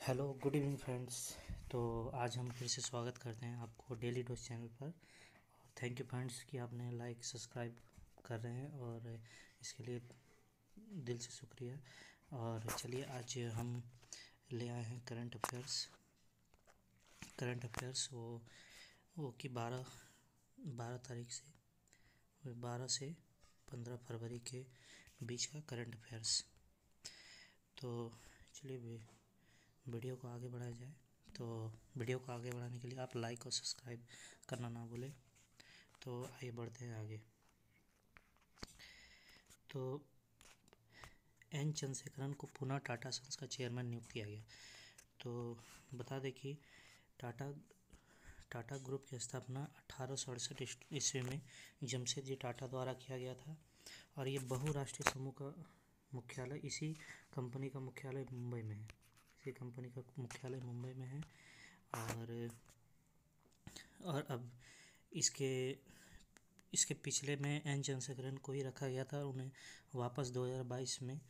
Hello good evening friends. तो आज हम फिर से स्वागत करते हैं आपको डेली डोज चैनल पर। और थैंक यू फ्रेंड्स कि आपने लाइक सब्सक्राइब कर रहे हैं और इसके लिए दिल से शुक्रिया। और चलिए आज हम ले आए हैं करंट अफेयर्स वो कि 12 तारीख से 12 से 15 फरवरी के बीच का करंट अफेयर्स। तो चलिए वीडियो को आगे बढ़ाया जाए। तो वीडियो को आगे बढ़ाने के लिए आप लाइक और सब्सक्राइब करना ना भूलें। तो आइए बढ़ते हैं आगे। तो एन चंद्रशेखरन को पुनः टाटा सन्स का चेयरमैन नियुक्त किया गया। तो बता दें कि टाटा ग्रुप की स्थापना 1868 ईस्वी में जमशेदजी टाटा द्वारा किया गया था। और ये बहुराष्ट्रीय समूह का मुख्यालय इसी कंपनी का मुख्यालय मुंबई में है। और अब इसके पिछले में एन चंद्रशेखरन को ही रखा गया था और उन्हें वापस 2022 में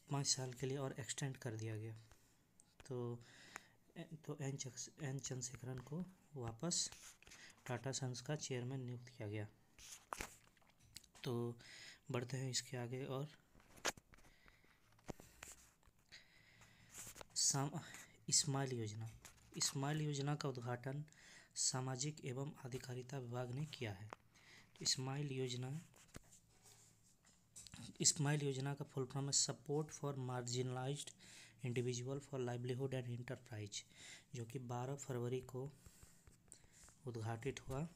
5 साल के लिए और एक्सटेंड कर दिया गया। तो एन चंद्रशेखरन को वापस टाटा सन्स का चेयरमैन नियुक्त किया गया। तो बढ़ते हैं इसके आगे। और स्माइल योजना का उद्घाटन सामाजिक एवं अधिकारिता विभाग ने किया है। तो स्माइल योजना का फुल फॉर्म है support for marginalised individual for livelihood and enterprise, जो कि 12 फरवरी को उद्घाटित हुआ।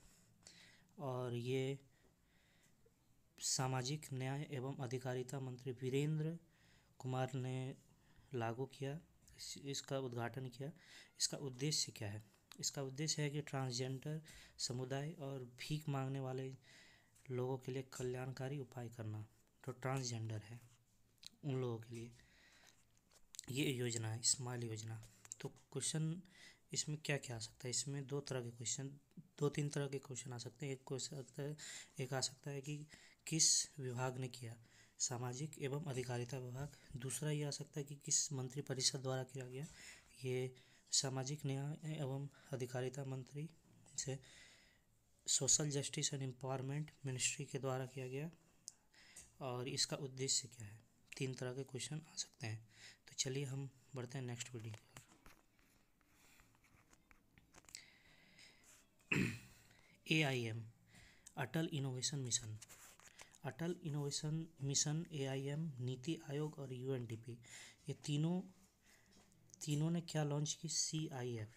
और ये सामाजिक न्याय एवं अधिकारिता मंत्री वीरेंद्र कुमार ने लागू किया, इसका उद्घाटन किया। इसका उद्देश्य क्या है? इसका उद्देश्य है कि ट्रांसजेंडर समुदाय और भीख मांगने वाले लोगों के लिए कल्याणकारी उपाय करना। जो ट्रांसजेंडर है उन लोगों के लिए ये योजना है स्माइल योजना। तो क्वेश्चन इसमें क्या क्या आ सकता है? इसमें दो तीन तरह के क्वेश्चन आ सकते हैं। एक आ सकता है कि किस विभाग ने किया, सामाजिक एवं अधिकारिता विभाग। दूसरा ये आ सकता है कि किस मंत्री परिषद द्वारा किया गया, ये सामाजिक न्याय एवं अधिकारिता मंत्री से social justice and empowerment ministry के द्वारा किया गया। और इसका उद्देश्य क्या है? 3 तरह के क्वेश्चन आ सकते हैं। तो चलिए हम बढ़ते हैं नेक्स्ट वीडियो पर। AIM अटल innovation mission, AIM, NITI Aayog और UNDP, ये तीनों ने क्या लॉन्च की? CIF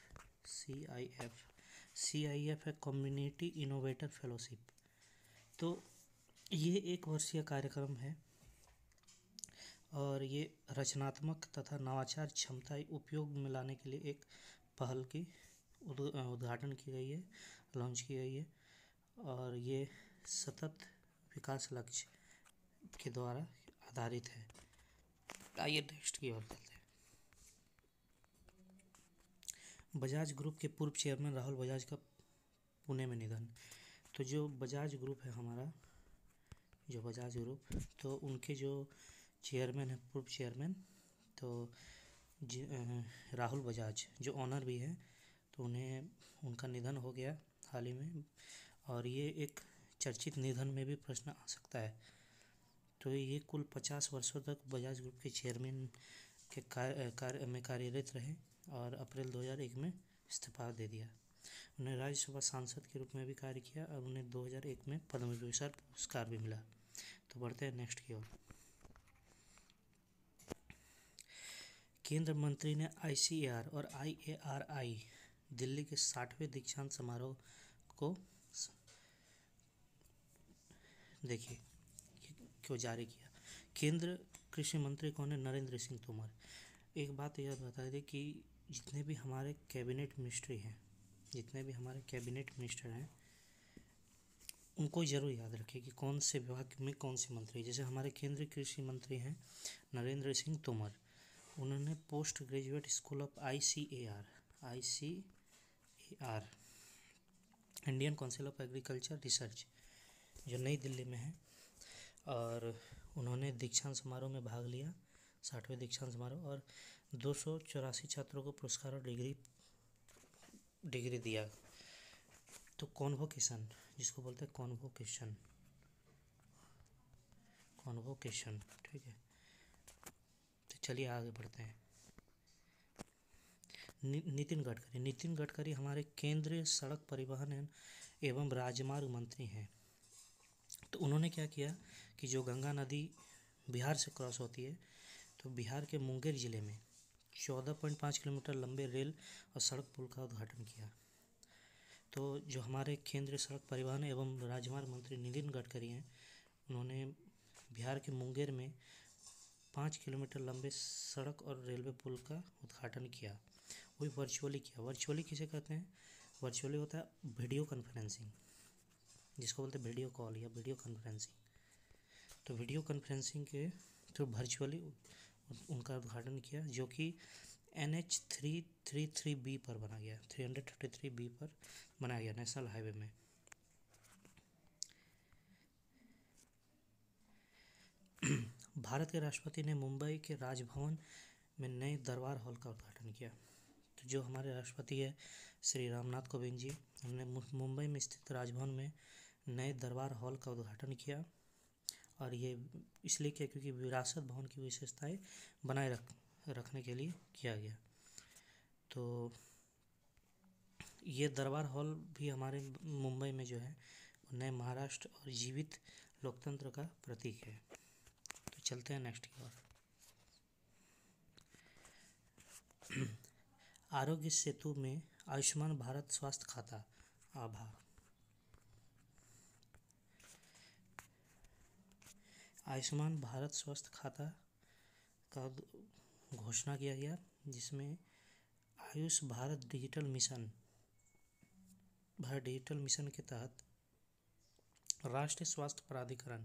है कम्युनिटी इनोवेटर फेलोशिप। तो ये 1 वर्षीय कार्यक्रम है और ये रचनात्मक तथा नवाचार क्षमताएं उपयोग में लाने के लिए एक पहल की उद्घाटन की गई है, लॉन्च की गई है। और ये सतत विकास लक्ष्य के द्वारा आधारित है। आइए नेक्स्ट की ओर चलते हैं। बजाज ग्रुप के पूर्व चेयरमैन राहुल बजाज का पुणे में निधन। तो जो बजाज ग्रुप है हमारा, तो उनके जो चेयरमैन है, पूर्व चेयरमैन, तो राहुल बजाज जो ऑनर भी है, तो उनका निधन हो गया हाल ही में। और ये एक चर्चित निधन में भी प्रश्न आ सकता है। तो ये कुल 50 वर्षों तक बजाज ग्रुप के चेयरमैन के कार्य में कार्यरत रहे और अप्रैल 2001 में इस्तीफा दे दिया। उन्हें राज्यसभा सांसद के रूप में भी कार्य किया और उन्हें 2001 में पद्म विभूषण पुरस्कार भी मिला। तो बढ़ते हैं नेक्स्ट की ओर। केंद्र मंत्री ने ICAR और IARI दिल्ली के 60वें दीक्षांत समारोह को देखिए क्यों जारी किया। केंद्र कृषि मंत्री कौन है? नरेंद्र सिंह तोमर। एक बात यह बता दें कि जितने भी हमारे कैबिनेट मिनिस्टर हैं उनको ज़रूर याद रखिए कि कौन से विभाग में कौन से मंत्री। जैसे हमारे केंद्रीय कृषि मंत्री हैं नरेंद्र सिंह तोमर, उन्होंने post graduate school of ICAR Indian council of agriculture research, जो नई दिल्ली में है, और उन्होंने दीक्षांत समारोह में भाग लिया, 60वें दीक्षांत समारोह। और 284 छात्रों को पुरस्कार और डिग्री दिया। तो कॉन्वोकेशन, जिसको बोलते हैं कॉन्वोकेशन, ठीक है। तो चलिए आगे बढ़ते हैं। नितिन गडकरी हमारे केंद्रीय सड़क परिवहन एवं राजमार्ग मंत्री हैं। तो उन्होंने क्या किया कि जो गंगा नदी बिहार से क्रॉस होती है, तो बिहार के मुंगेर जिले में 14.5 किलोमीटर लंबे रेल और सड़क पुल का उद्घाटन किया। तो जो हमारे केंद्रीय सड़क परिवहन एवं राजमार्ग मंत्री नितिन गडकरी हैं, उन्होंने बिहार के मुंगेर में 5 किलोमीटर लंबे सड़क और रेलवे पुल का उद्घाटन किया। वही वर्चुअली किया। वर्चुअली किसे कहते हैं? वर्चुअली होता है वीडियो कॉन्फ्रेंसिंग, जिसको बोलते हैं वीडियो कॉल या वीडियो कॉन्फ्रेंसिंग। तो वीडियो कॉन्फ्रेंसिंग के थ्रू वर्चुअली उनका उद्घाटन किया, जो कि NH 333B पर बना गया, 333B पर बनाया गया, नेशनल हाईवे में। भारत के राष्ट्रपति ने मुंबई के राजभवन में नए दरबार हॉल का उद्घाटन किया। तो जो हमारे राष्ट्रपति है श्री रामनाथ कोविंद जी, हमने मुंबई में स्थित राजभवन में नए दरबार हॉल का उद्घाटन किया। और ये इसलिए किया क्योंकि विरासत भवन की विशेषताएं बनाए रखने के लिए किया गया। तो ये दरबार हॉल भी हमारे मुंबई में जो है नए महाराष्ट्र और जीवित लोकतंत्र का प्रतीक है। तो चलते हैं नेक्स्ट की ओर। आरोग्य सेतु में आयुष्मान भारत स्वास्थ्य खाता आभा। आयुष्मान भारत स्वास्थ्य खाता का घोषणा किया गया, जिसमें आयुष भारत डिजिटल मिशन के तहत राष्ट्रीय स्वास्थ्य प्राधिकरण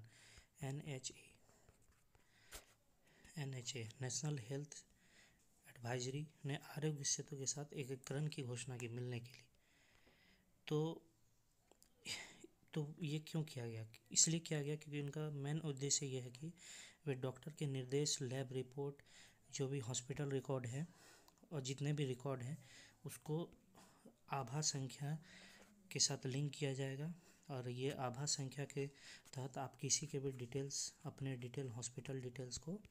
NHA नेशनल हेल्थ एडवाइजरी ने आरोग्य सेतु के साथ एकीकरण की घोषणा की मिलने के लिए। तो ये क्यों किया गया? इसलिए किया गया क्योंकि उनका मेन उद्देश्य ये है कि वे डॉक्टर के निर्देश, लैब रिपोर्ट, जो भी हॉस्पिटल रिकॉर्ड है और जितने भी रिकॉर्ड हैं उसको आभा संख्या के साथ लिंक किया जाएगा। और ये आभा संख्या के तहत आप किसी के भी डिटेल्स, अपने डिटेल, हॉस्पिटल डिटेल्स को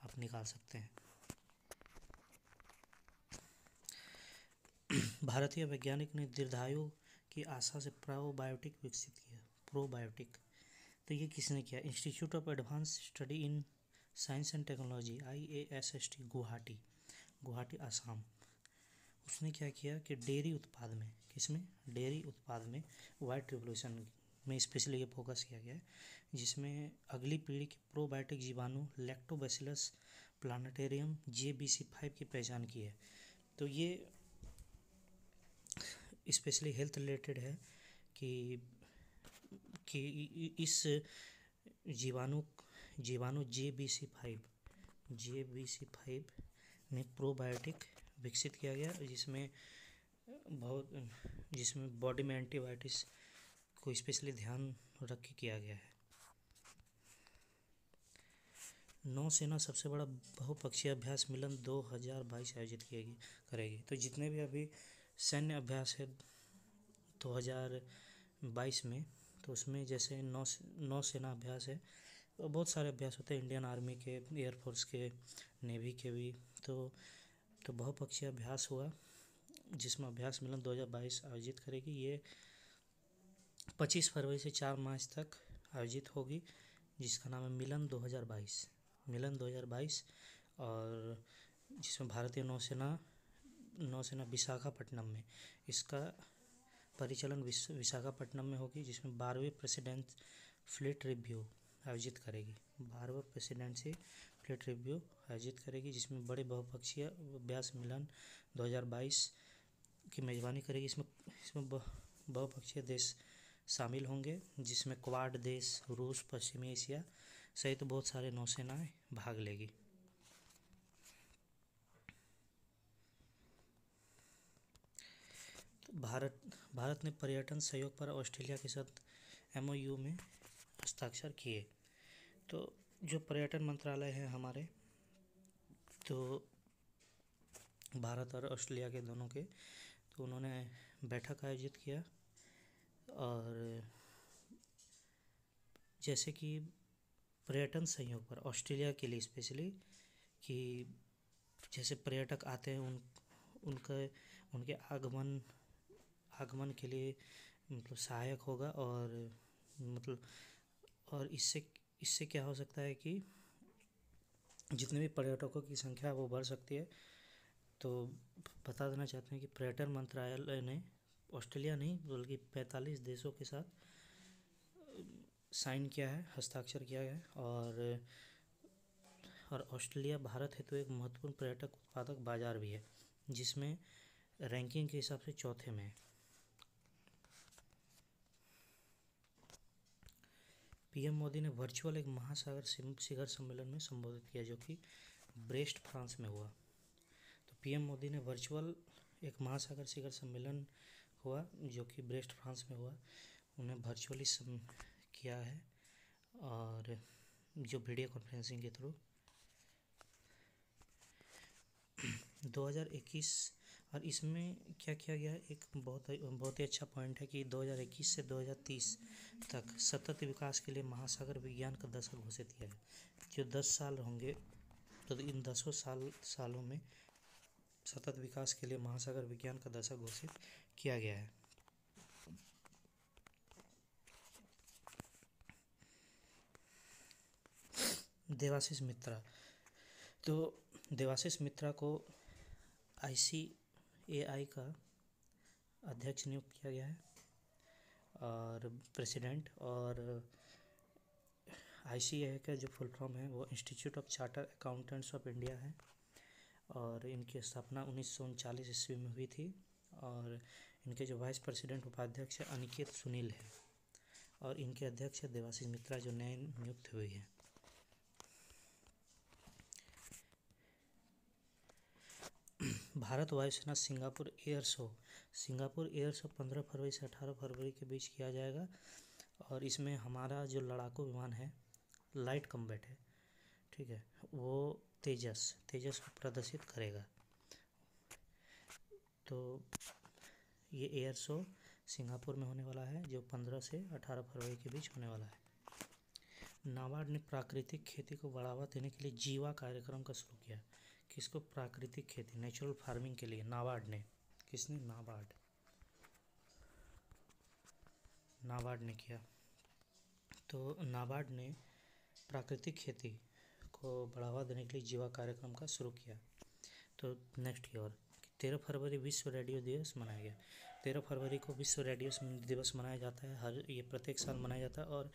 आप निकाल सकते हैं। भारतीय वैज्ञानिक ने दीर्घायु की आशा से प्रोबायोटिक विकसित किया। प्रोबायोटिक, तो ये किसने किया? Institute of advance study in science and technology IASST Guwahati Assam. उसने क्या किया कि डेयरी उत्पाद में, किसमें? डेयरी उत्पाद में व्हाइट रिवोल्यूशन में स्पेशली ये फोकस किया गया है, जिसमें अगली पीढ़ी के प्रोबायोटिक जीवाणु लैक्टोबैसिलस प्लानेटेरियम JBC5 की पहचान की है। तो ये स्पेशली हेल्थ रिलेटेड है कि इस जीवाणु JBC5 में प्रोबायोटिक विकसित किया गया, जिसमें बॉडी में एंटीबायोटिक्स को स्पेशली ध्यान रख के किया गया है। नौसेना सबसे बड़ा बहुपक्षीय अभ्यास मिलन 2022 आयोजित करेगी। तो जितने भी अभी सैन्य अभ्यास है 2022 में, तो उसमें जैसे नौसेना अभ्यास है, तो बहुत सारे अभ्यास होते हैं, इंडियन आर्मी के, एयरफोर्स के, नेवी के भी। तो बहुपक्षीय अभ्यास हुआ, जिसमें अभ्यास मिलन 2022 आयोजित करेगी। ये 25 फरवरी से 4 मार्च तक आयोजित होगी, जिसका नाम है मिलन 2022। और जिसमें भारतीय नौसेना विशाखापट्टनम में, इसका परिचालन विशाखापट्टनम में होगी, जिसमें 12वीं प्रेसिडेंट फ्लीट रिव्यू आयोजित करेगी। 12वां प्रेसिडेंसी फ्लीट रिव्यू आयोजित करेगी, जिसमें बड़े बहुपक्षीय अभ्यास मिलन 2022 की मेजबानी करेगी। इसमें बहुपक्षीय देश शामिल होंगे, जिसमें क्वाड देश, रूस, पश्चिमी एशिया सहित बहुत सारे नौसेनाएं भाग लेगी। भारत ने पर्यटन सहयोग पर ऑस्ट्रेलिया के साथ MOU में हस्ताक्षर किए। तो जो पर्यटन मंत्रालय है हमारे, तो भारत और ऑस्ट्रेलिया के दोनों के। तो उन्होंने बैठक आयोजित किया, और जैसे कि पर्यटन सहयोग पर ऑस्ट्रेलिया के लिए स्पेशली, कि जैसे पर्यटक आते हैं उनका उनके आगमन के लिए मतलब सहायक होगा, और मतलब और इससे क्या हो सकता है कि जितने भी पर्यटकों की संख्या है वो बढ़ सकती है। तो बता देना चाहते हैं कि पर्यटन मंत्रालय ने ऑस्ट्रेलिया नहीं बल्कि 45 देशों के साथ साइन किया है, हस्ताक्षर किया है। और ऑस्ट्रेलिया भारत हेतु एक महत्वपूर्ण पर्यटक उत्पादक बाजार भी है, जिसमें रैंकिंग के हिसाब से चौथे में है। पीएम मोदी ने वर्चुअल एक महासागर शिखर सम्मेलन में संबोधित किया, जो कि ब्रेस्ट फ्रांस में हुआ। तो पीएम मोदी ने वर्चुअल एक महासागर शिखर सम्मेलन हुआ जो कि ब्रेस्ट फ्रांस में हुआ, उन्हें वर्चुअली किया है, और जो वीडियो कॉन्फ्रेंसिंग के थ्रू 2021। और इसमें क्या किया गया है, एक बहुत ही अच्छा पॉइंट है कि 2021 से 2030 तक सतत विकास के लिए महासागर विज्ञान का दशक घोषित किया है। जो 10 साल होंगे, तो इन 10 सालों में सतत विकास के लिए महासागर विज्ञान का दशक घोषित किया गया है। देवाशीष मित्रा, तो देवाशीष मित्रा को ICAI का अध्यक्ष नियुक्त किया गया है और प्रेसिडेंट। और ICAI का जो फुल फॉर्म है वो institute of charter accountants of India है, और इनकी स्थापना 1939 ईस्वी में हुई थी। और इनके जो वाइस प्रेसिडेंट उपाध्यक्ष है अनिकेत सुनील है, और इनके अध्यक्ष है देवाशीष मित्रा जो नए नियुक्त हुई है। भारत वायुसेना सिंगापुर एयर शो 15 फरवरी से 18 फरवरी के बीच किया जाएगा, और इसमें हमारा जो लड़ाकू विमान है, लाइट कॉम्बैट है, ठीक है, वो तेजस को प्रदर्शित करेगा। तो ये एयर शो सिंगापुर में होने वाला है, जो 15 से 18 फरवरी के बीच होने वाला है। नाबार्ड ने प्राकृतिक खेती को बढ़ावा देने के लिए जीवा कार्यक्रम का शुरू किया। किसको? प्राकृतिक खेती, नेचुरल फार्मिंग के लिए नाबार्ड ने, किसने? नाबार्ड ने किया। तो नाबार्ड ने प्राकृतिक खेती को बढ़ावा देने के लिए जीवा कार्यक्रम का शुरू किया। तो नेक्स्ट की ओर 13 फरवरी विश्व रेडियो दिवस मनाया गया। 13 फरवरी को विश्व रेडियो दिवस मनाया जाता है, ये प्रत्येक साल मनाया जाता है। और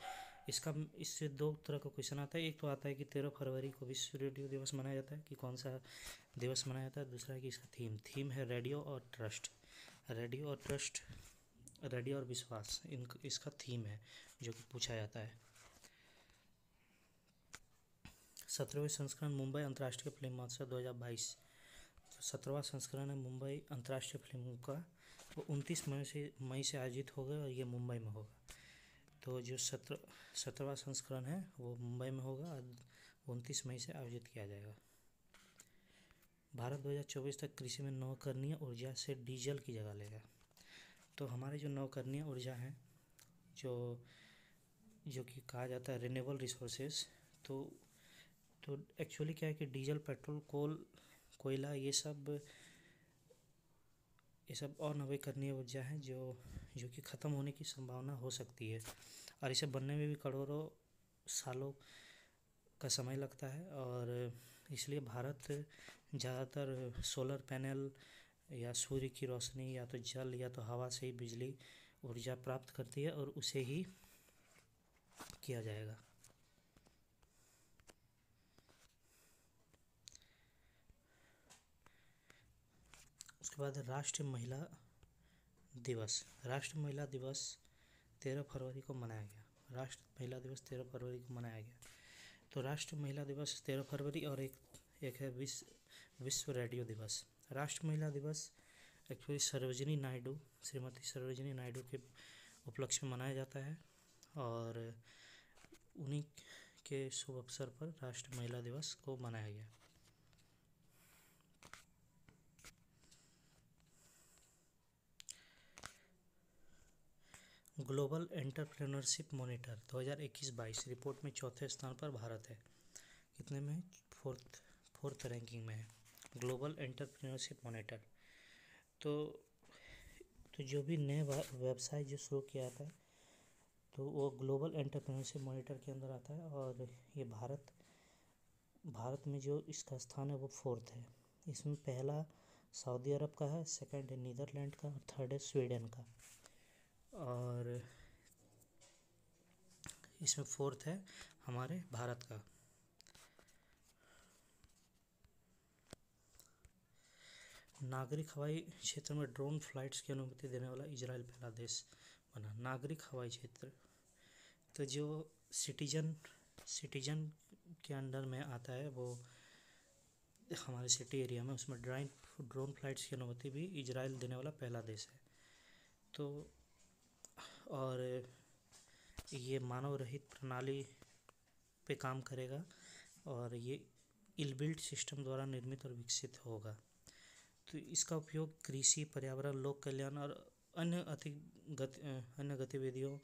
इससे दो तरह का क्वेश्चन आता है। एक तो आता है कि 13 फरवरी को विश्व रेडियो दिवस मनाया जाता है, कि कौन सा दिवस मनाया जाता है। दूसरा है कि इसका थीम है रेडियो और ट्रस्ट, रेडियो और विश्वास, इसका थीम है जो कि पूछा जाता है। 17वें संस्करण मुंबई अंतर्राष्ट्रीय फिल्म महोत्सव 2022, तो 17वां संस्करण है मुंबई अंतर्राष्ट्रीय फिल्म का, वो 29 मई से आयोजित होगा, और ये मुंबई में होगा। तो जो 17वां संस्करण है वो मुंबई में होगा, और 29 मई से आयोजित किया जाएगा। भारत 2024 तक कृषि में नवकरणीय ऊर्जा से डीजल की जगह लेगा। तो हमारे जो नवकरणीय ऊर्जा हैं, जो कि कहा जाता है रिन्यूएबल रिसोर्सेज, तो एक्चुअली क्या है कि डीजल, पेट्रोल, कोयला, ये सब और नवीकरणीय ऊर्जा हैं जो कि ख़त्म होने की संभावना हो सकती है, और इसे बनने में भी करोड़ों सालों का समय लगता है। और इसलिए भारत ज़्यादातर सोलर पैनल या सूर्य की रोशनी या तो जल या तो हवा से ही बिजली ऊर्जा प्राप्त करती है, और उसे ही किया जाएगा। उसके बाद राष्ट्रीय महिला दिवस 13 फरवरी को मनाया गया। राष्ट्रीय महिला दिवस 13 फरवरी को मनाया गया। तो राष्ट्रीय महिला दिवस 13 फरवरी, और एक है विश्व रेडियो दिवस। राष्ट्रीय महिला दिवस एक्चुअली श्रीमती सरोजिनी नायडू के उपलक्ष्य में मनाया जाता है, और उन्हीं के शुभ अवसर पर राष्ट्रीय महिला दिवस को मनाया गया। ग्लोबल एंटरप्रेन्योरशिप मॉनिटर 2021-22 रिपोर्ट में चौथे स्थान पर भारत है। कितने में? फोर्थ रैंकिंग में है ग्लोबल एंटरप्रेन्योरशिप मॉनिटर। तो जो भी नए व्यवसाय जो शुरू किया था तो वो ग्लोबल एंटरप्रेन्योरशिप मॉनिटर के अंदर आता है, और ये भारत में जो इसका स्थान है वो फोर्थ है। इसमें पहला सऊदी अरब का है, सेकंड है नीदरलैंड का, और थर्ड है स्वीडन का, और इसमें फोर्थ है हमारे भारत का। नागरिक हवाई क्षेत्र में ड्रोन फ्लाइट्स की अनुमति देने वाला इजराइल पहला देश बना। नागरिक हवाई क्षेत्र तो जो सिटीजन के अंडर में आता है वो हमारे सिटी एरिया में, उसमें ड्रोन फ्लाइट्स की अनुमति भी इजराइल देने वाला पहला देश है। तो और ये मानव रहित प्रणाली पे काम करेगा, और ये इनबिल्ट सिस्टम द्वारा निर्मित और विकसित होगा। तो इसका उपयोग कृषि, पर्यावरण, लोक कल्याण और अन्य गतिविधियों,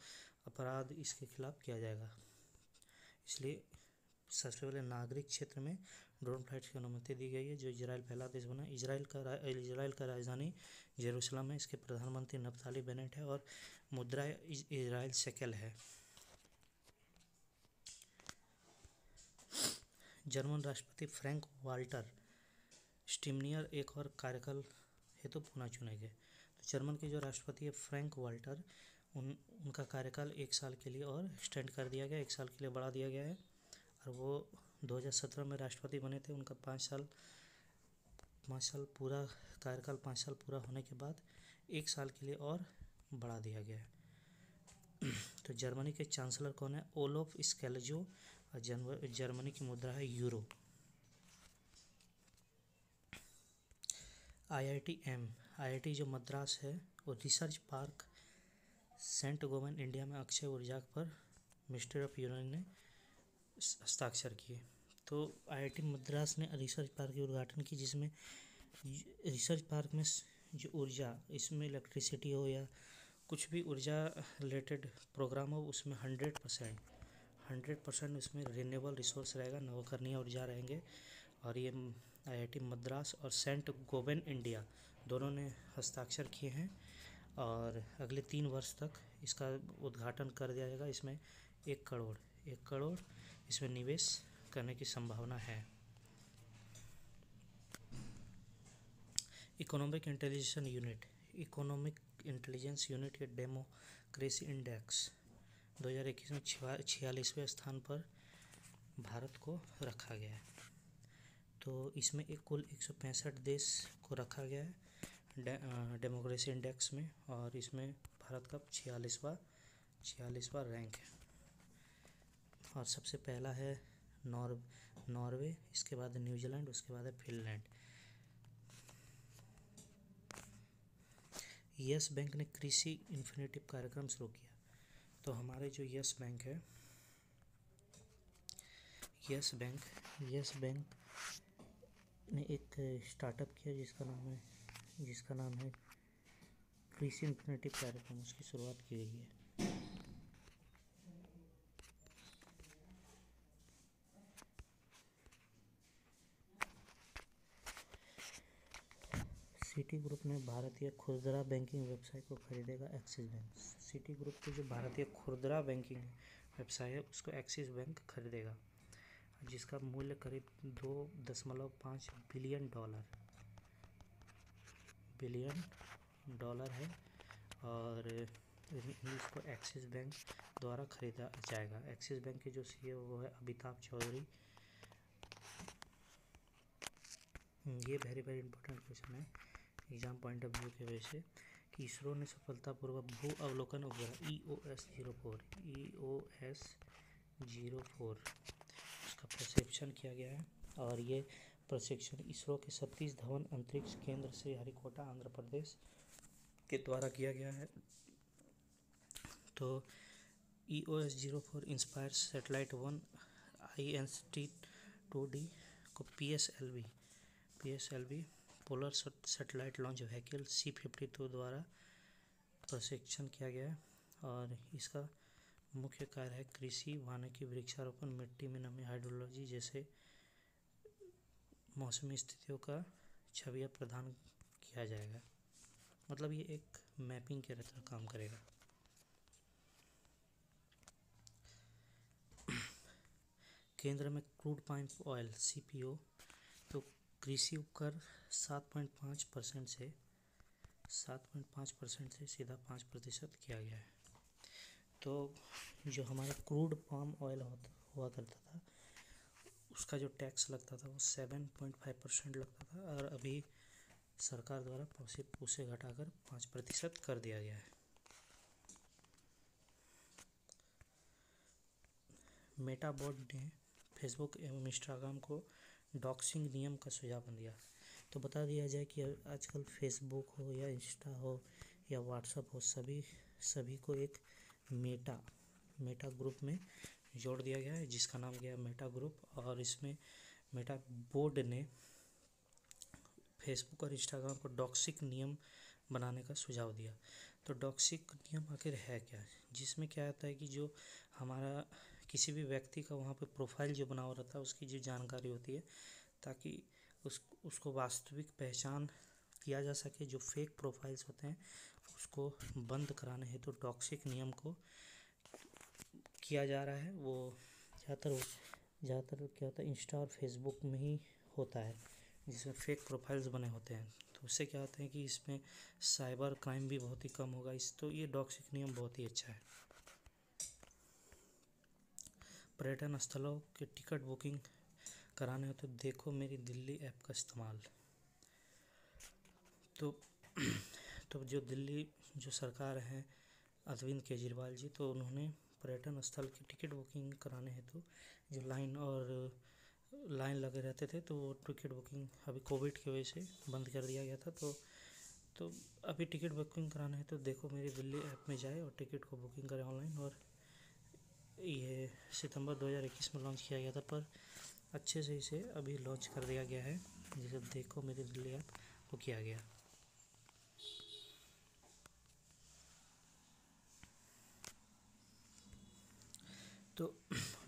अपराध इसके खिलाफ किया जाएगा। इसलिए सबसे पहले नागरिक क्षेत्र में ड्रोन फ्लाइट्स की अनुमति दी गई है, जो इजराइल पहला देश बना। इजराइल का राजधानी जेरूसलम है। इसके प्रधानमंत्री नफ्ताली बेनेट है, और मुद्रा इजराइल शेकेल है। जर्मन राष्ट्रपति फ्रैंक वाल्टर स्टीमनियर एक और कार्यकाल हेतु पुनः चुने गए। तो जर्मन के जो राष्ट्रपति है फ्रैंक वाल्टर, उनका कार्यकाल 1 साल के लिए और एक्सटेंड कर दिया गया, 1 साल के लिए बढ़ा दिया गया है। और वो 2017 में राष्ट्रपति बने थे। उनका 5 साल पूरा कार्यकाल 5 साल पूरा होने के बाद 1 साल के लिए और बढ़ा दिया गया है। तो जर्मनी के चांसलर कौन है? ओलोफ स्केल्जो, और जर्मनी की मुद्रा है यूरो। IIT जो मद्रास है वो research park Saint Gobain India में अक्षय ऊर्जा पर मिनिस्ट्री ऑफ यूनियन ने हस्ताक्षर किए। तो IIT मद्रास ने रिसर्च पार्क का उद्घाटन की, जिसमें रिसर्च पार्क में जो ऊर्जा, इसमें इलेक्ट्रिसिटी हो या कुछ भी ऊर्जा रिलेटेड प्रोग्राम हो, उसमें 100% उसमें रिन्यूएबल रिसोर्स रहेगा, नवकरणीय ऊर्जा रहेंगे। और ये IIT मद्रास और सेंट गोवेन इंडिया दोनों ने हस्ताक्षर किए हैं, और अगले 3 वर्ष तक इसका उद्घाटन कर दिया जाएगा। इसमें 1 करोड़ इसमें निवेश करने की संभावना है। इकोनॉमिक इंटेलिजेंस यूनिट के डेमोक्रेसी इंडेक्स 2021 में 46वें स्थान पर भारत को रखा गया है। तो इसमें कुल 165 देश को रखा गया है डेमोक्रेसी इंडेक्स में, और इसमें भारत का 46वां रैंक है। और सबसे पहला है नॉर्वे, इसके बाद न्यूजीलैंड, उसके बाद है फिनलैंड। यस बैंक ने कृषि इन्फिनिटिव कार्यक्रम शुरू किया। तो हमारे जो यस बैंक है, यस बैंक ने एक स्टार्टअप किया जिसका नाम है कृषि इन्फिनिटिव कार्यक्रम। उसकी शुरुआत की गई है। सिटी ग्रुप ने भारतीय खुदरा बैंकिंग व्यवसाय को खरीदेगा एक्सिस बैंक। सिटी ग्रुप के जो भारतीय खुदरा बैंकिंग व्यवसाय है उसको एक्सिस बैंक खरीदेगा, जिसका मूल्य करीब $2.5 बिलियन है, और इसको एक्सिस बैंक द्वारा खरीदा जाएगा। एक्सिस बैंक के जो CEO वो है अमिताभ चौधरी। ये वेरी इंपॉर्टेंट क्वेश्चन है एग्जाम पॉइंट ऑफ व्यू की वजह से, कि इसरो ने सफलतापूर्वक भू अवलोकन उपग्रह EOS 04 उसका प्रक्षेपण किया गया है। और ये प्रक्षेपण इसरो के सतीश धवन अंतरिक्ष केंद्र से हरिकोटा, आंध्र प्रदेश के द्वारा किया गया है। तो EOS 04 इंस्पायर सैटेलाइट 1 INST-2D को PSLV polar satellite launch vehicle C-52 द्वारा प्रशिक्षण किया गया है। और इसका मुख्य कार्य है कृषि, वानिकी, वृक्षारोपण, मिट्टी में नमी, हाइड्रोलॉजी जैसे मौसमी स्थितियों का छवियाँ प्रदान किया जाएगा। मतलब ये एक मैपिंग के तरह काम करेगा। केंद्र में क्रूड पाम ऑयल CPO, तो कृषि उपकर 7.5% से सीधा 5% किया गया है। तो जो हमारा क्रूड पाम ऑयल हुआ करता था उसका जो टैक्स लगता था वो 7.5% लगता था, और अभी सरकार द्वारा उसे घटाकर 5% कर दिया गया है। मेटा बोर्ड ने फेसबुक एवं इंस्टाग्राम को डॉक्सिंग नियम का सुझाव दिया। तो बता दिया जाए कि आजकल फेसबुक हो या इंस्टा हो या व्हाट्सएप हो, सभी को एक मेटा ग्रुप में जोड़ दिया गया है, जिसका नाम गया मेटा ग्रुप। और इसमें मेटा बोर्ड ने फेसबुक और इंस्टाग्राम को डॉक्सिक नियम बनाने का सुझाव दिया। तो डॉक्सिक नियम आखिर है क्या, जिसमें क्या होता है कि जो हमारा किसी भी व्यक्ति का वहाँ पे प्रोफाइल जो बना हुआ रहता है उसकी जो जानकारी होती है, ताकि उसको वास्तविक पहचान किया जा सके। जो फेक प्रोफाइल्स होते हैं उसको बंद कराने हेतु तो डॉक्सिक नियम को किया जा रहा है। वो ज़्यादातर क्या होता है इंस्टा और फेसबुक में ही होता है, जिसमें फेक प्रोफाइल्स बने होते हैं। तो उससे क्या होता है कि इसमें साइबर क्राइम भी बहुत ही कम होगा। तो ये डॉक्सिक नियम बहुत ही अच्छा है। पर्यटन स्थलों के टिकट बुकिंग कराने हो तो देखो मेरी दिल्ली ऐप का इस्तेमाल। तो जो दिल्ली जो सरकार है अरविंद केजरीवाल जी, तो उन्होंने पर्यटन स्थल की टिकट बुकिंग कराने हेतु जो लाइन लगे रहते थे, तो वो टिकट बुकिंग अभी कोविड की वजह से बंद कर दिया गया था। तो अभी टिकट बुकिंग कराना है तो देखो मेरी दिल्ली ऐप में जाए और टिकट को बुकिंग करें ऑनलाइन। और ये सितंबर 2021 में लॉन्च किया गया था, पर अच्छे से इसे अभी लॉन्च कर दिया गया है, जिसे देखो मेरी दिल्ली ऐप को किया गया। तो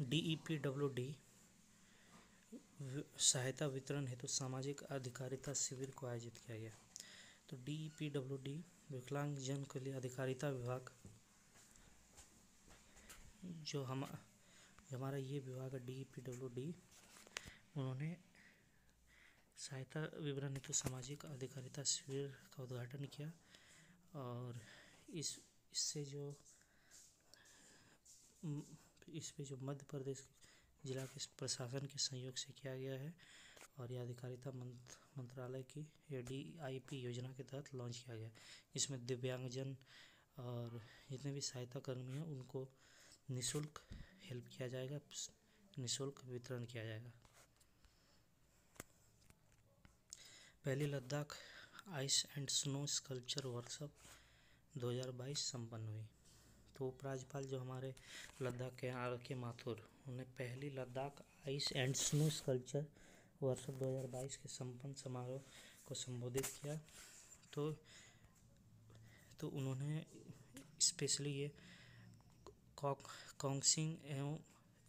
DEPWD सहायता वितरण हेतु सामाजिक अधिकारिता शिविर को आयोजित किया गया। तो DEPWD विकलांग जन के लिए अधिकारिता विभाग, जो हमारा ये विभाग है DEPWD, उन्होंने सहायता विवरण हेतु सामाजिक अधिकारिता शिविर का उद्घाटन किया। और इससे जो इस पे जो मध्य प्रदेश जिला के प्रशासन के सहयोग से किया गया है, और यह अधिकारिता मंत्रालय की ADIP योजना के तहत लॉन्च किया गया, जिसमें दिव्यांगजन और जितने भी सहायता कर्मी हैं उनको निःशुल्क हेल्प किया जाएगा, निःशुल्क वितरण किया जाएगा। पहली Ladakh ice and snow sculpture workshop 2022 संपन्न हुई। तो उपराज्यपाल जो हमारे लद्दाख के RK माथुर, उन्होंने पहली Ladakh ice and snow sculpture workshop 2022 के संपन्न समारोह को संबोधित किया। तो उन्होंने स्पेशली ये कांगसिंग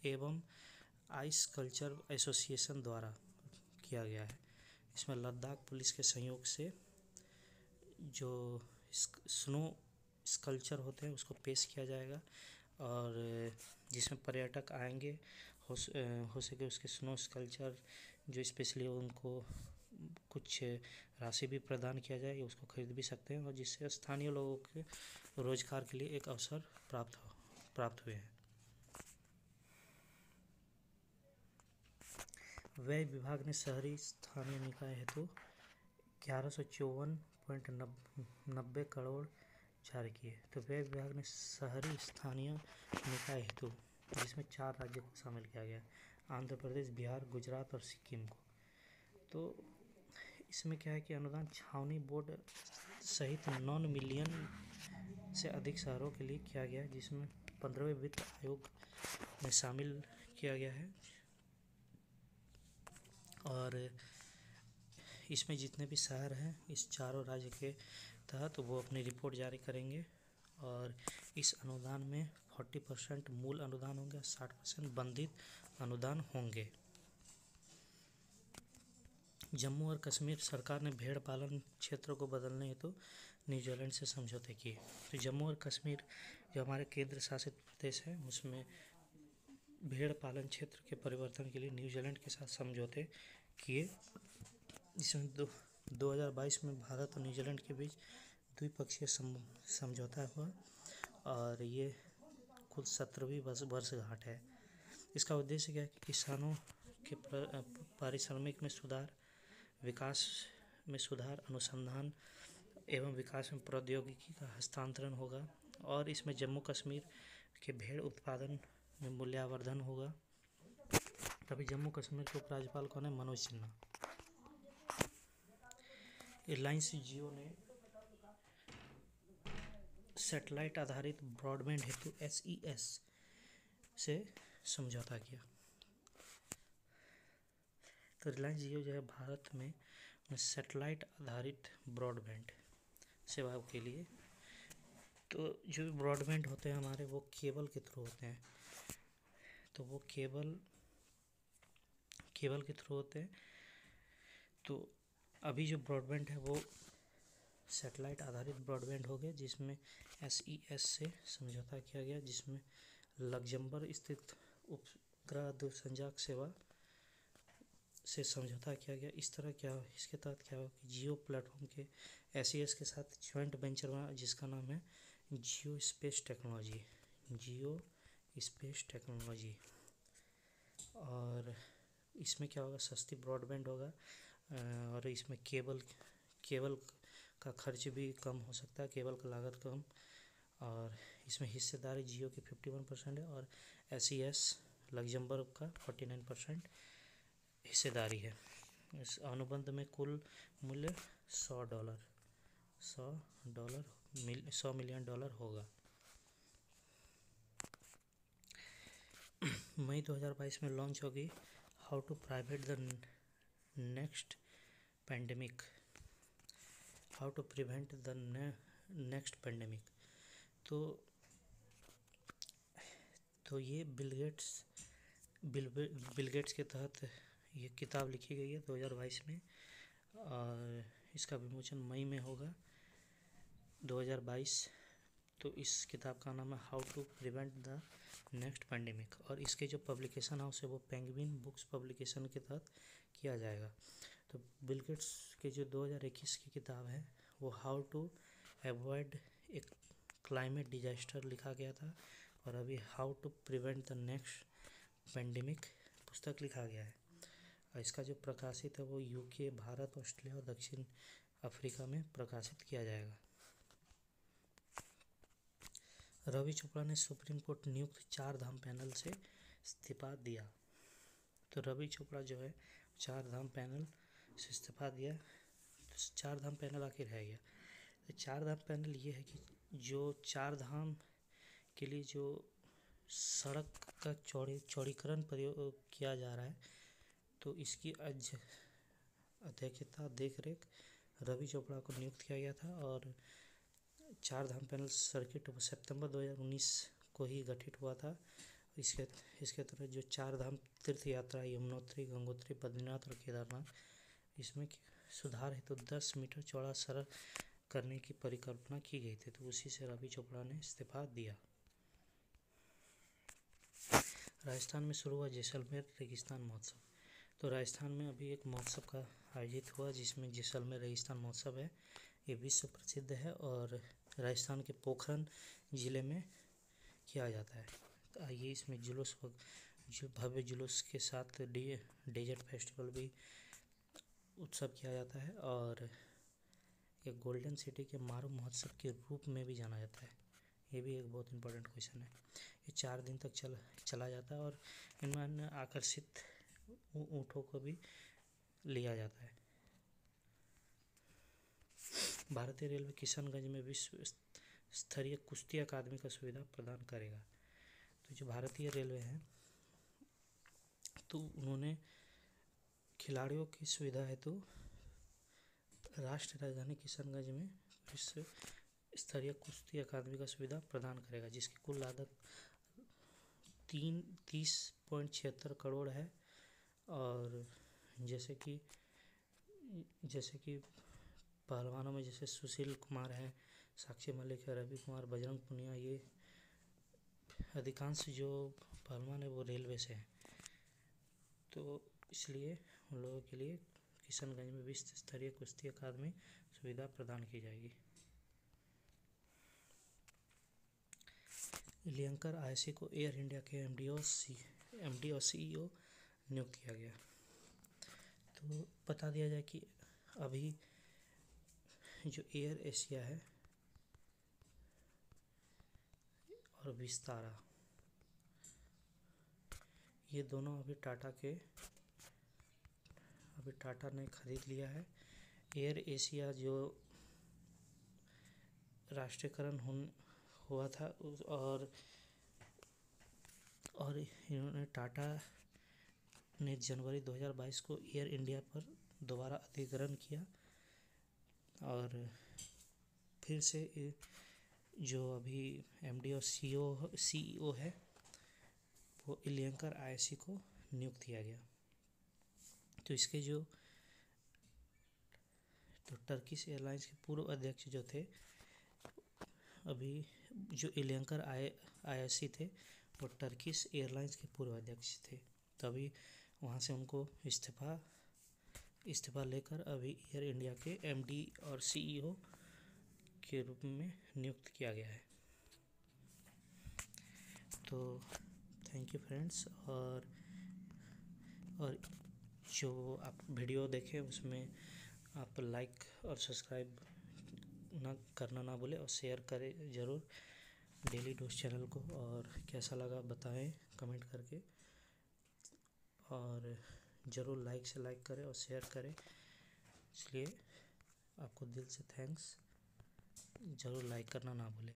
एवं आइस कल्चर एसोसिएशन द्वारा किया गया है। इसमें लद्दाख पुलिस के सहयोग से जो स्नो स्कल्पचर होते हैं उसको पेश किया जाएगा, और जिसमें पर्यटक आएंगे हो सके उसके स्नो स्कल्पचर जो स्पेशली उनको कुछ राशि भी प्रदान किया जाए, उसको खरीद भी सकते हैं, और जिससे स्थानीय लोगों के रोजगार के लिए एक अवसर प्राप्त हुए हैं। व्यय विभाग ने शहरी स्थानीय निकाय हेतु 1154.90 करोड़ जारी किए। तो व्यय विभाग ने शहरी स्थानीय निकाय हेतु, जिसमें 4 राज्यों को शामिल किया गया, आंध्र प्रदेश, बिहार, गुजरात और सिक्किम को। तो इसमें क्या है कि अनुदान छावनी बोर्ड सहित 9 मिलियन से अधिक शहरों के लिए किया गया है, जिसमें 15वें वित्त आयोग में शामिल किया गया है। और इसमें जितने भी शहर हैं इस चारों राज्य के तहत वो अपनी रिपोर्ट जारी करेंगे, और इस अनुदान में 40% मूल अनुदान होंगे, 60% बंधित अनुदान होंगे। जम्मू और कश्मीर सरकार ने भेड़ पालन क्षेत्र को बदलने हेतु न्यूजीलैंड से समझौते किए। तो जम्मू और कश्मीर जो हमारे केंद्र शासित प्रदेश है उसमें भेड़ पालन क्षेत्र के परिवर्तन के लिए न्यूजीलैंड के साथ समझौते किए, जिसमें 2022 में भारत और न्यूजीलैंड के बीच द्विपक्षीय समझौता हुआ और ये कुल 17वीं वर्षगांठ है। इसका उद्देश्य क्या है कि किसानों के पारिश्रमिक में सुधार, विकास में सुधार, अनुसंधान एवं विकास में प्रौद्योगिकी का हस्तांतरण होगा और इसमें जम्मू कश्मीर के भेड़ उत्पादन में मूल्यवर्धन होगा। तभी जम्मू कश्मीर के उपराज्यपाल कौन है? मनोज सिन्हा। रिलायंस जियो ने सैटेलाइट आधारित ब्रॉडबैंड हेतु SES से समझौता किया। तो रिलायंस जियो जो है भारत में सैटेलाइट आधारित ब्रॉडबैंड सेवाओं के लिए, तो जो ब्रॉडबैंड होते हैं हमारे वो केबल के थ्रू होते हैं, तो वो केबल के थ्रू होते हैं। तो अभी जो ब्रॉडबैंड है वो सैटेलाइट आधारित ब्रॉडबैंड हो गया, जिसमें SES से समझौता किया गया, जिसमें लग्जमबर्ग स्थित उपग्रह दूरसंचार सेवा से समझौता किया गया। इसके तहत क्या हुआ कि जियो प्लेटफॉर्म के SES के साथ ज्वाइंट वेंचर बना जिसका नाम है जियो स्पेस टेक्नोलॉजी। और इसमें क्या होगा, सस्ती ब्रॉडबैंड होगा और इसमें केबल का खर्च भी कम हो सकता है, केबल का लागत कम, और इसमें हिस्सेदारी जियो की 51% है और SES लग्जमबर्ग का 49% हिस्सेदारी है। इस अनुबंध में कुल मूल्य $100 मिलियन होगा। मई 2022 में लॉन्च होगी how to prevent the next pandemic. तो ये बिल गेट्स के तहत ये किताब लिखी गई है 2022 में और इसका विमोचन मई में होगा 2022। तो इस किताब का नाम है how to prevent the next pandemic और इसके जो पब्लिकेशन हाउस है वो पेंगुइन बुक्स पब्लिकेशन के तहत किया जाएगा। तो बिल गेट्स के जो 2021 की किताब है वो how to avoid a climate disaster लिखा गया था और अभी how to prevent the next pandemic पुस्तक लिखा गया है। और इसका जो प्रकाशित है वो UK, भारत, ऑस्ट्रेलिया और दक्षिण अफ्रीका में प्रकाशित किया जाएगा। रवि चोपड़ा ने सुप्रीम कोर्ट नियुक्त 4 धाम पैनल से इस्तीफा दिया। तो रवि चोपड़ा जो है 4 धाम पैनल से इस्तीफा दिया। तो 4 धाम पैनल आखिर है क्या? तो 4 धाम पैनल ये है कि जो 4 धाम के लिए जो सड़क का चौड़ीकरण प्रयोग किया जा रहा है, तो इसकी अध्यक्षता देखरेख रवि चोपड़ा को नियुक्त किया गया था और 4 धाम पैनल सर्किट सितंबर 2019 को ही गठित हुआ था। इसके तहत जो 4 धाम तीर्थ यात्रा यमुनोत्री, गंगोत्री, बद्रीनाथ और केदारनाथ, इसमें सुधार हेतु 10 मीटर चौड़ा सड़क करने की परिकल्पना की गई थी, तो उसी से रवि चोपड़ा ने इस्तीफा दिया। राजस्थान में शुरू हुआ जैसलमेर रेगिस्तान महोत्सव। तो राजस्थान में अभी एक महोत्सव का आयोजित हुआ जिसमें जैसलमेर रेगिस्तान महोत्सव है। ये विश्व प्रसिद्ध है और राजस्थान के पोखरन जिले में किया जाता है। तो आइए इसमें भव्य जुलूस के साथ डेजर्ट फेस्टिवल भी उत्सव किया जाता है और ये गोल्डन सिटी के मारू महोत्सव के रूप में भी जाना जाता है। ये भी एक बहुत इम्पोर्टेंट क्वेश्चन है। ये 4 दिन तक चला जाता है और इनमें आकर्षित ऊँटों को भी लिया जाता है। भारतीय रेलवे किशनगंज में विश्व स्तरीय कुश्ती अकादमी का सुविधा प्रदान करेगा। तो जो भारतीय रेलवे है तो उन्होंने खिलाड़ियों की सुविधा हेतु राष्ट्रीय राजधानी किशनगंज में विश्व स्तरीय कुश्ती अकादमी का सुविधा प्रदान करेगा, जिसकी कुल लागत 30.76 करोड़ है। और जैसे कि पहलवानों में जैसे सुशील कुमार हैं, साक्षी मलिक है, रवि कुमार, बजरंग पुनिया, ये अधिकांश जो पहलवान है वो रेलवे से हैं। तो इसलिए उन लोगों के लिए किशनगंज में विश्व स्तरीय कुश्ती अकादमी सुविधा प्रदान की जाएगी। लियंकर आईएसी को एयर इंडिया के एमडी और सीईओ नियुक्त किया गया। तो बता दिया जाए कि अभी जो एयर एशिया है और विस्तारा, ये दोनों अभी टाटा ने खरीद लिया है। एयर एशिया जो राष्ट्रीयकरण हुआ था और इन्होंने टाटा ने जनवरी 2022 को एयर इंडिया पर दोबारा अधिग्रहण किया और फिर से जो अभी एमडी और सीईओ है वो लियंकर आईएसी को नियुक्त किया गया। तो इसके जो टर्किश एयरलाइंस के पूर्व अध्यक्ष जो थे, अभी जो लियंकर आईएसी थे वो टर्किश एयरलाइंस के पूर्व अध्यक्ष थे। तभी वहाँ से उनको इस्तीफा लेकर अभी एयर इंडिया के एमडी और सीईओ के रूप में नियुक्त किया गया है। तो थैंक यू फ्रेंड्स। और जो आप वीडियो देखें उसमें आप लाइक और सब्सक्राइब करना ना भूलें और शेयर करें ज़रूर डेली डोज चैनल को। और कैसा लगा बताएं कमेंट करके, और ज़रूर लाइक करें और शेयर करें। इसलिए आपको दिल से थैंक्स, ज़रूर लाइक करना ना भूलें।